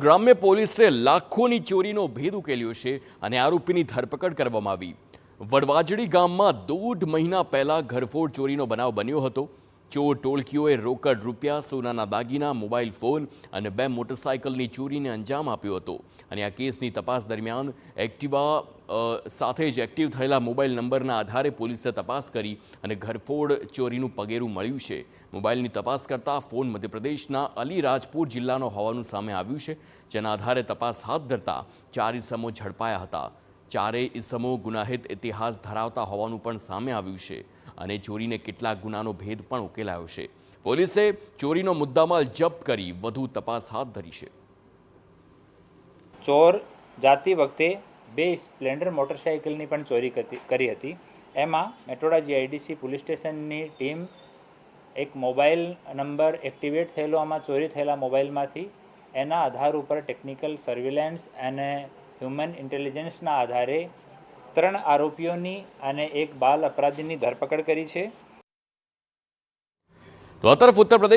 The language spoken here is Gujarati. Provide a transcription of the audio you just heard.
ગ્રામ્ય પોલીસે લાખોની ચોરીનો ભેદ ઉકેલ્યો છે અને આરોપીની ધરપકડ કરવામાં આવી। વડવાજડી ગામમાં 1.5 મહિના પહેલા ઘરફોડ ચોરીનો બનાવ બન્યો હતો। ચોર ટોળકીઓએ રોકડ રૂપિયા, સોનાના દાગીના, મોબાઈલ ફોન અને 2 મોટરસાયકલની ચોરીને અંજામ આપ્યો હતો અને આ કેસની તપાસ દરમિયાન એક્ટિવા સાથે જ એક્ટિવ થયેલા મોબાઈલ નંબરના આધારે પોલીસે તપાસ કરી અને ઘરફોડ ચોરીનું પગેરું મળ્યું છે। મોબાઈલની તપાસ કરતા ફોન મધ્યપ્રદેશના અલીરાજપુર જિલ્લાનો હોવાનું સામે આવ્યું છે, જેના આધારે તપાસ હાથ ધરતા 4 ઇસમો ઝડપાયા હતા। ચારેય ઇસમો ગુનાહિત ઇતિહાસ ધરાવતા હોવાનું પણ સામે આવ્યું છે અને ચોરીને કેટલાક ગુનાનો ભેદ પણ ઉકેલાયો છે। પોલીસે ચોરીનો મુદ્દામાલ જપ્ત કરી વધુ તપાસ હાથ ધરી છે। ચોર જાતી વખતે 2 સ્પ્લેન્ડર મોટરસાઇકલની પણ ચોરી કરી હતી। એમાં મેટોડા જીઆઈડીસી પોલીસ સ્ટેશનની ટીમ એક મોબાઈલ નંબર એક્ટિવેટ થયેલો, આમાં ચોરી થયેલા મોબાઈલમાંથી એના આધાર ઉપર ટેકનિકલ સર્વેલન્સ અને હ્યુમન ઇન્ટેલિજન્સના આધારે 3 આરોપીઓની અને 1 બાલ અપરાધીની ધરપકડ કરી છે। તો આ તરફ ઉત્તર પ્રદેશ